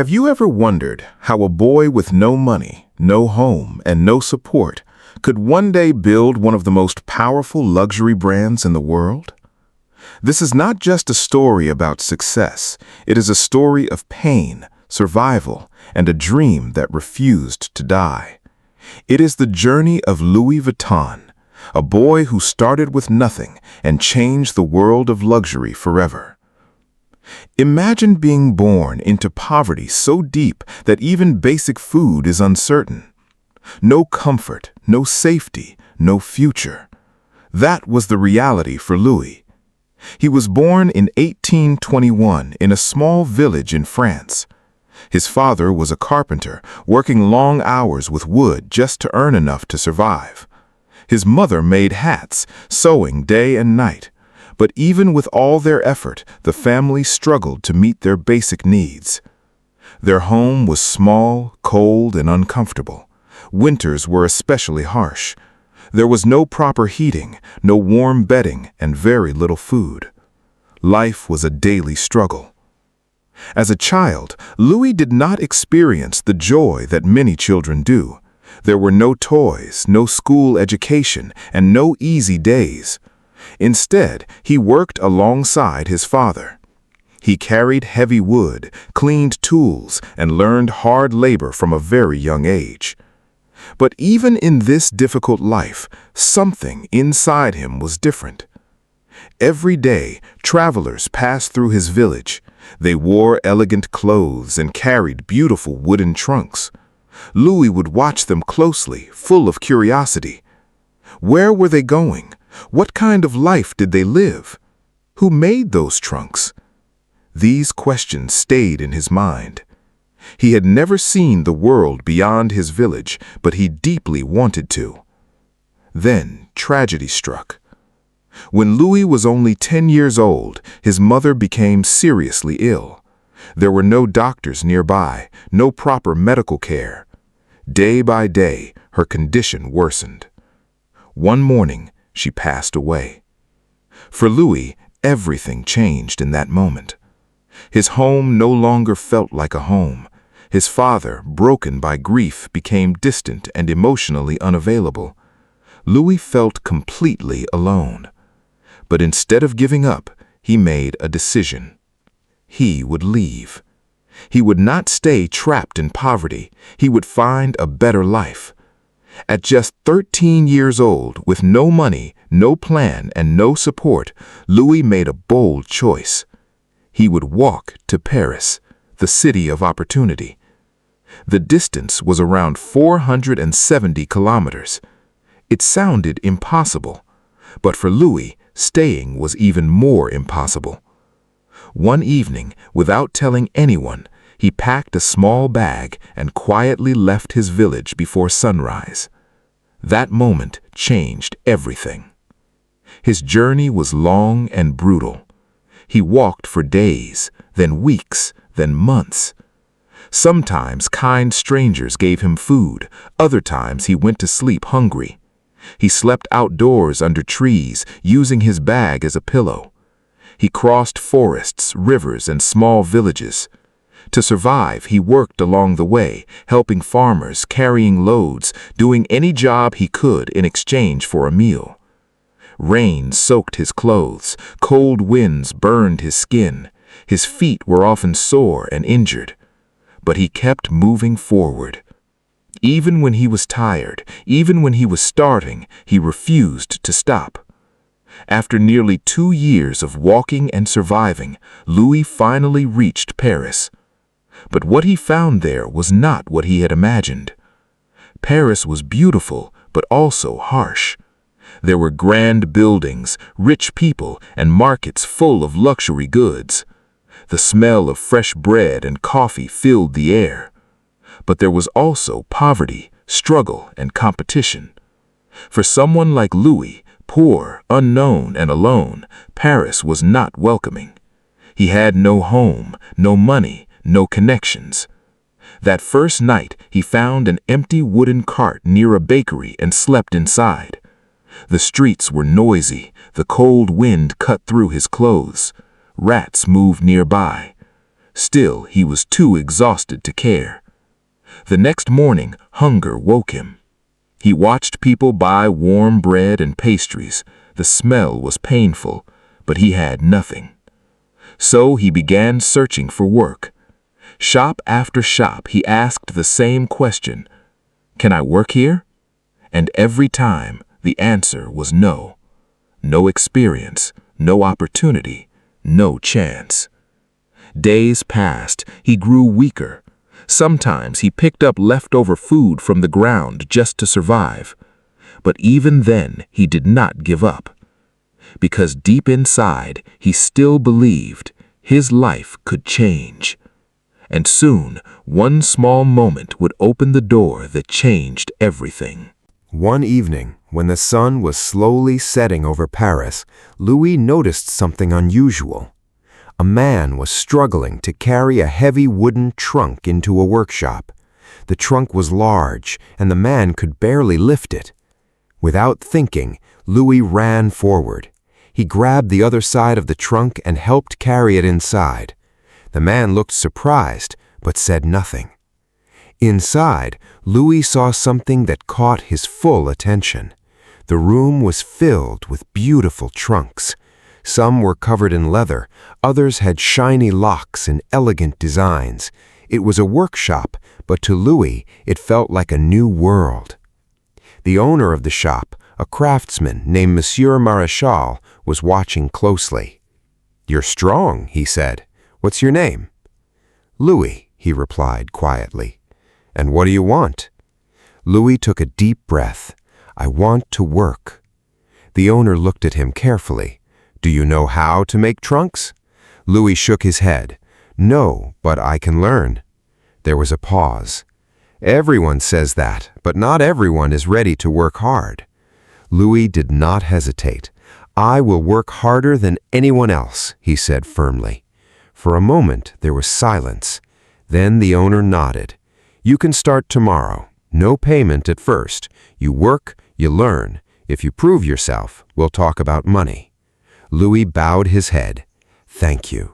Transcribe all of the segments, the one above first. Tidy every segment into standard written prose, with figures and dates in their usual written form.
Have you ever wondered how a boy with no money, no home, and no support could one day build one of the most powerful luxury brands in the world? This is not just a story about success. It is a story of pain, survival, and a dream that refused to die. It is the journey of Louis Vuitton, a boy who started with nothing and changed the world of luxury forever. Imagine being born into poverty so deep that even basic food is uncertain. No comfort, no safety, no future. That was the reality for Louis. He was born in 1821 in a small village in France. His father was a carpenter, working long hours with wood just to earn enough to survive. His mother made hats, sewing day and night. But even with all their effort, the family struggled to meet their basic needs. Their home was small, cold, and uncomfortable. Winters were especially harsh. There was no proper heating, no warm bedding, and very little food. Life was a daily struggle. As a child, Louis did not experience the joy that many children do. There were no toys, no school education, and no easy days. Instead, he worked alongside his father. He carried heavy wood, cleaned tools, and learned hard labor from a very young age. But even in this difficult life, something inside him was different. Every day, travelers passed through his village. They wore elegant clothes and carried beautiful wooden trunks. Louis would watch them closely, full of curiosity. Where were they going? What kind of life did they live? Who made those trunks? These questions stayed in his mind. He had never seen the world beyond his village, but he deeply wanted to. Then tragedy struck. When Louis was only 10 years old, his mother became seriously ill. There were no doctors nearby, no proper medical care. Day by day, her condition worsened. One morning, she passed away. For Louis, everything changed in that moment. His home no longer felt like a home. His father, broken by grief, became distant and emotionally unavailable. Louis felt completely alone. But instead of giving up, he made a decision. He would leave. He would not stay trapped in poverty. He would find a better life. At just 13 years old, with no money, no plan, and no support, Louis made a bold choice. He would walk to Paris, the city of opportunity. The distance was around 470 kilometers. It sounded impossible, but for Louis, staying was even more impossible. One evening, without telling anyone, he packed a small bag and quietly left his village before sunrise. That moment changed everything. His journey was long and brutal. He walked for days, then weeks, then months. Sometimes kind strangers gave him food, other times he went to sleep hungry. He slept outdoors under trees, using his bag as a pillow. He crossed forests, rivers, and small villages. To survive, he worked along the way, helping farmers, carrying loads, doing any job he could in exchange for a meal. Rain soaked his clothes, cold winds burned his skin. His feet were often sore and injured. But he kept moving forward. Even when he was tired, even when he was starving, he refused to stop. After nearly 2 years of walking and surviving, Louis finally reached Paris. But what he found there was not what he had imagined. Paris was beautiful, but also harsh. There were grand buildings, rich people, and markets full of luxury goods. The smell of fresh bread and coffee filled the air. But there was also poverty, struggle, and competition. For someone like Louis, poor, unknown, and alone, Paris was not welcoming. He had no home, no money, no connections. That first night, he found an empty wooden cart near a bakery and slept inside. The streets were noisy, the cold wind cut through his clothes. Rats moved nearby. Still, he was too exhausted to care. The next morning, hunger woke him. He watched people buy warm bread and pastries. The smell was painful, but he had nothing. So he began searching for work. Shop after shop, he asked the same question: "Can I work here?" And every time, the answer was no. No experience, no opportunity, no chance. Days passed. He grew weaker. Sometimes he picked up leftover food from the ground just to survive. But even then, he did not give up. Because deep inside, he still believed his life could change. And soon, one small moment would open the door that changed everything. One evening, when the sun was slowly setting over Paris, Louis noticed something unusual. A man was struggling to carry a heavy wooden trunk into a workshop. The trunk was large, and the man could barely lift it. Without thinking, Louis ran forward. He grabbed the other side of the trunk and helped carry it inside. The man looked surprised, but said nothing. Inside, Louis saw something that caught his full attention. The room was filled with beautiful trunks. Some were covered in leather, others had shiny locks and elegant designs. It was a workshop, but to Louis, it felt like a new world. The owner of the shop, a craftsman named Monsieur Maréchal, was watching closely. "You're strong," he said. "What's your name?" "Louis," he replied quietly. "And what do you want?" Louis took a deep breath. "I want to work." The owner looked at him carefully. "Do you know how to make trunks?" Louis shook his head. "No, but I can learn." There was a pause. "Everyone says that, but not everyone is ready to work hard." Louis did not hesitate. "I will work harder than anyone else," he said firmly. For a moment, there was silence. Then the owner nodded. "You can start tomorrow. No payment at first. You work, you learn. If you prove yourself, we'll talk about money." Louis bowed his head. "Thank you."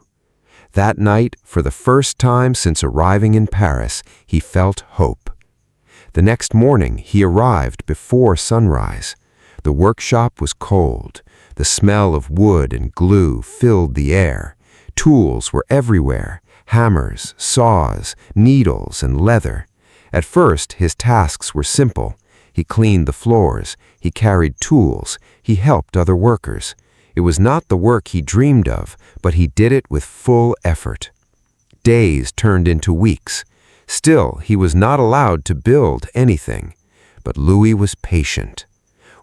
That night, for the first time since arriving in Paris, he felt hope. The next morning, he arrived before sunrise. The workshop was cold. The smell of wood and glue filled the air. Tools were everywhere: hammers, saws, needles, and leather. At first, his tasks were simple. He cleaned the floors, he carried tools, he helped other workers. It was not the work he dreamed of, but he did it with full effort. Days turned into weeks. Still, he was not allowed to build anything. But Louis was patient.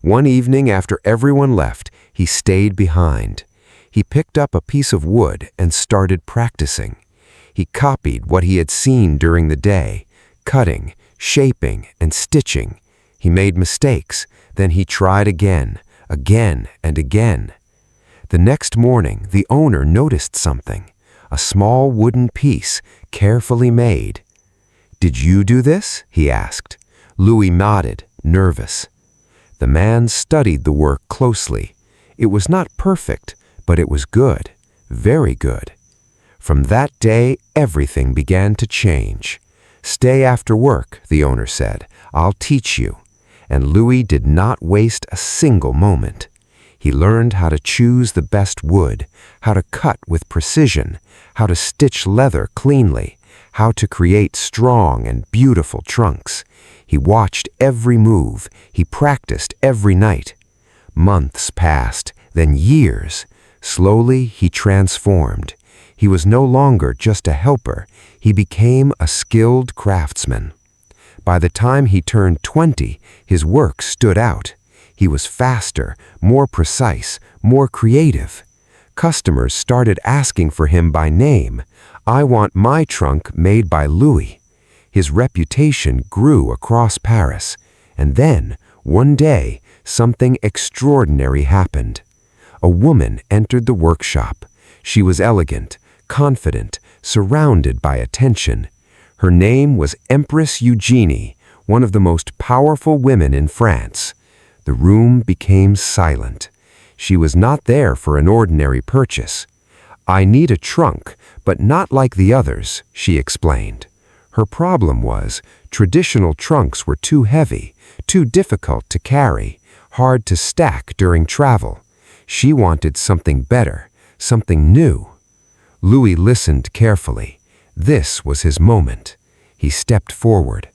One evening after everyone left, he stayed behind. He picked up a piece of wood and started practicing. He copied what he had seen during the day, cutting, shaping, and stitching. He made mistakes, then he tried again and again. The next morning, the owner noticed something, a small wooden piece, carefully made. "Did you do this?" he asked. Louis nodded, nervous. The man studied the work closely. It was not perfect, but it was good, very good. From that day, everything began to change. "Stay after work," the owner said. "I'll teach you." And Louis did not waste a single moment. He learned how to choose the best wood, how to cut with precision, how to stitch leather cleanly, how to create strong and beautiful trunks. He watched every move. He practiced every night. Months passed, then years. Slowly, he transformed. He was no longer just a helper. He became a skilled craftsman. By the time he turned 20, his work stood out. He was faster, more precise, more creative. Customers started asking for him by name. "I want my trunk made by Louis." His reputation grew across Paris. And then, one day, something extraordinary happened. A woman entered the workshop. She was elegant, confident, surrounded by attention. Her name was Empress Eugenie, one of the most powerful women in France. The room became silent. She was not there for an ordinary purchase. "I need a trunk, but not like the others," she explained. Her problem was traditional trunks were too heavy, too difficult to carry, hard to stack during travel. She wanted something better, something new. Louis listened carefully. This was his moment. He stepped forward.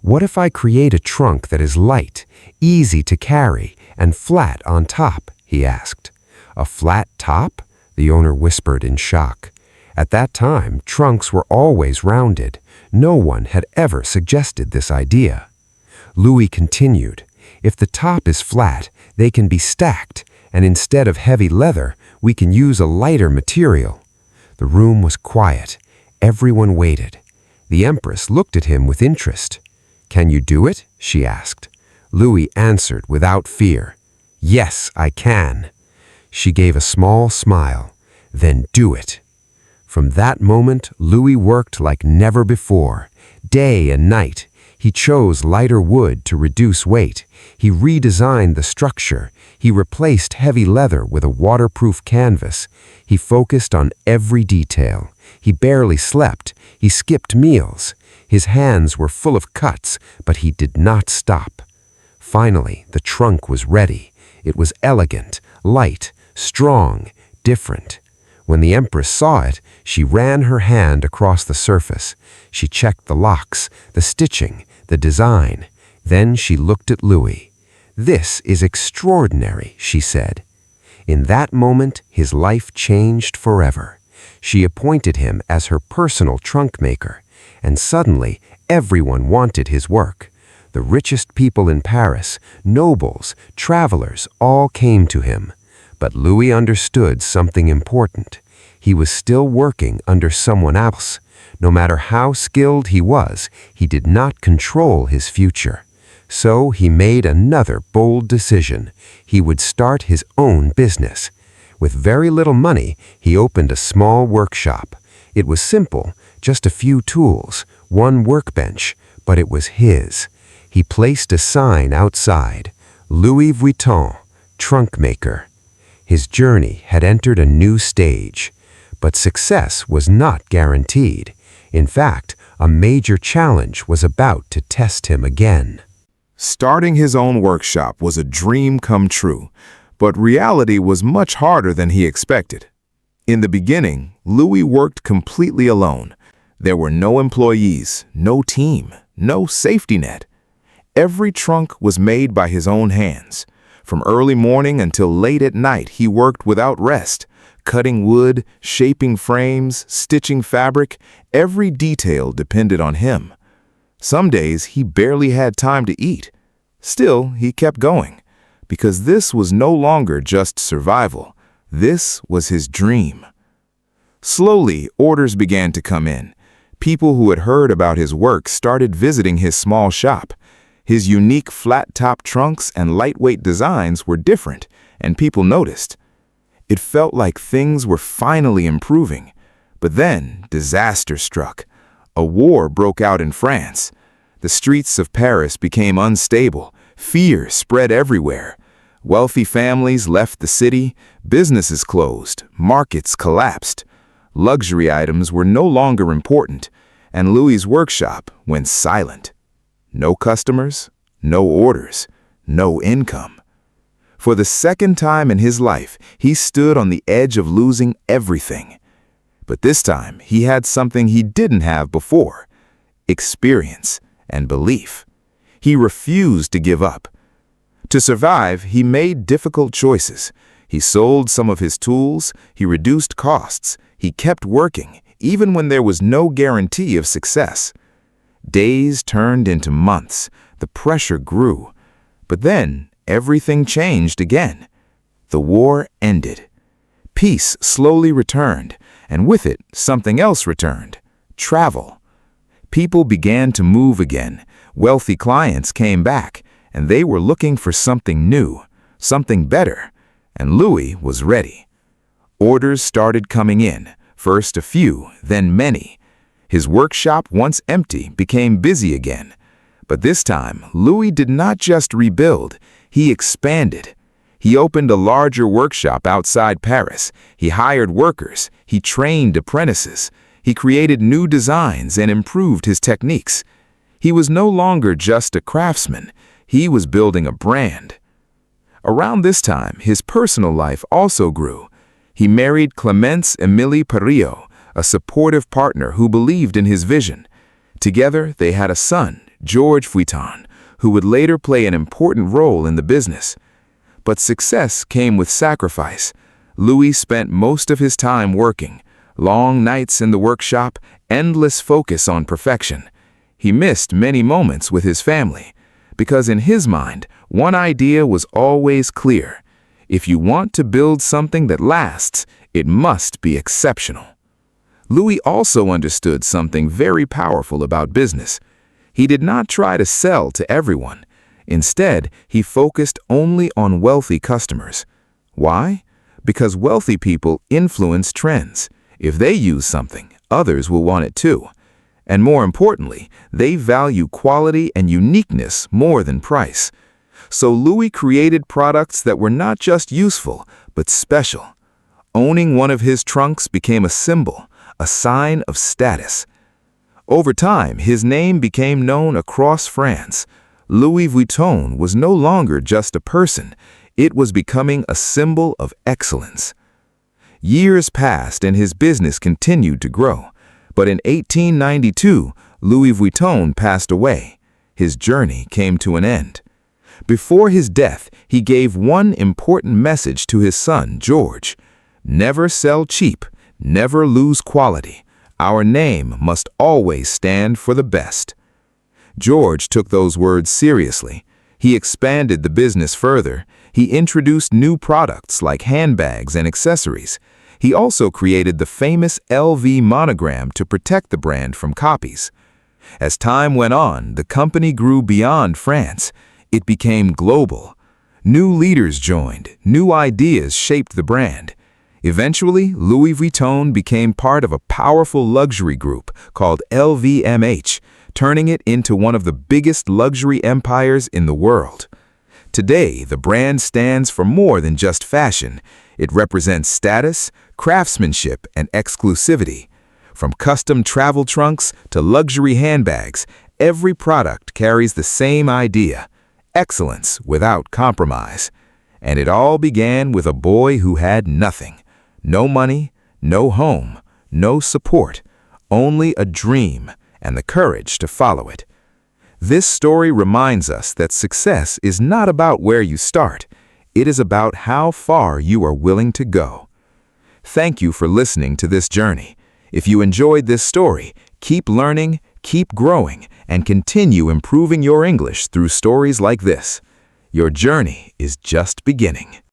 "What if I create a trunk that is light, easy to carry, and flat on top?" he asked. "A flat top?" the owner whispered in shock. At that time, trunks were always rounded. No one had ever suggested this idea. Louis continued, "If the top is flat, they can be stacked, and instead of heavy leather, we can use a lighter material." The room was quiet. Everyone waited. The Empress looked at him with interest. "Can you do it?" she asked. Louis answered without fear, "Yes, I can." She gave a small smile. "Then do it." From that moment, Louis worked like never before. Day and night, he chose lighter wood to reduce weight. He redesigned the structure. He replaced heavy leather with a waterproof canvas. He focused on every detail. He barely slept. He skipped meals. His hands were full of cuts, but he did not stop. Finally, the trunk was ready. It was elegant, light, strong, different. When the Empress saw it, she ran her hand across the surface. She checked the locks, the stitching, the design. Then she looked at Louis. "This is extraordinary," she said. In that moment, his life changed forever. She appointed him as her personal trunk maker, and suddenly everyone wanted his work. The richest people in Paris, nobles, travelers, all came to him. But Louis understood something important. He was still working under someone else. No matter how skilled he was, he did not control his future. So he made another bold decision. He would start his own business. With very little money, he opened a small workshop. It was simple, just a few tools, one workbench, but it was his. He placed a sign outside, "Louis Vuitton, trunk maker." His journey had entered a new stage, but success was not guaranteed. In fact, a major challenge was about to test him again. Starting his own workshop was a dream come true, but reality was much harder than he expected. In the beginning, Louis worked completely alone. There were no employees, no team, no safety net. Every trunk was made by his own hands. From early morning until late at night, he worked without rest, cutting wood, shaping frames, stitching fabric. Every detail depended on him. Some days he barely had time to eat. Still, he kept going, because this was no longer just survival. This was his dream. Slowly, orders began to come in. People who had heard about his work started visiting his small shop. His unique flat-top trunks and lightweight designs were different, and people noticed. It felt like things were finally improving. But then, disaster struck. A war broke out in France. The streets of Paris became unstable. Fear spread everywhere. Wealthy families left the city. Businesses closed. Markets collapsed. Luxury items were no longer important, and Louis's workshop went silent. No customers, no orders, no income. For the second time in his life, he stood on the edge of losing everything. But this time, he had something he didn't have before: experience and belief. He refused to give up. To survive, he made difficult choices. He sold some of his tools, he reduced costs, he kept working, even when there was no guarantee of success. Days turned into months. The pressure grew. But then, everything changed again. The war ended. Peace slowly returned, and with it, something else returned: travel. People began to move again. Wealthy clients came back, and they were looking for something new, something better, and Louis was ready. Orders started coming in, first a few, then many. His workshop, once empty, became busy again. But this time, Louis did not just rebuild, he expanded. He opened a larger workshop outside Paris. He hired workers. He trained apprentices. He created new designs and improved his techniques. He was no longer just a craftsman. He was building a brand. Around this time, his personal life also grew. He married Clémence Émilie Perillo, a supportive partner who believed in his vision. Together, they had a son, Georges Vuitton, who would later play an important role in the business. But success came with sacrifice. Louis spent most of his time working, long nights in the workshop, endless focus on perfection. He missed many moments with his family, because in his mind, one idea was always clear. If you want to build something that lasts, it must be exceptional. Louis also understood something very powerful about business. He did not try to sell to everyone. Instead, he focused only on wealthy customers. Why? Because wealthy people influence trends. If they use something, others will want it too. And more importantly, they value quality and uniqueness more than price. So Louis created products that were not just useful, but special. Owning one of his trunks became a symbol, a sign of status. Over time, his name became known across France. Louis Vuitton was no longer just a person. It was becoming a symbol of excellence. Years passed and his business continued to grow. But in 1892, Louis Vuitton passed away. His journey came to an end. Before his death, he gave one important message to his son, George. Never sell cheap, never lose quality. Our name must always stand for the best. George took those words seriously. He expanded the business further. He introduced new products like handbags and accessories. He also created the famous LV monogram to protect the brand from copies. As time went on, the company grew beyond France. It became global. New leaders joined. New ideas shaped the brand. Eventually, Louis Vuitton became part of a powerful luxury group called LVMH, turning it into one of the biggest luxury empires in the world. Today, the brand stands for more than just fashion. It represents status, craftsmanship, and exclusivity. From custom travel trunks to luxury handbags, every product carries the same idea: excellence without compromise. And it all began with a boy who had nothing. No money, no home, no support, only a dream and the courage to follow it. This story reminds us that success is not about where you start. It is about how far you are willing to go. Thank you for listening to this journey. If you enjoyed this story, keep learning, keep growing, and continue improving your English through stories like this. Your journey is just beginning.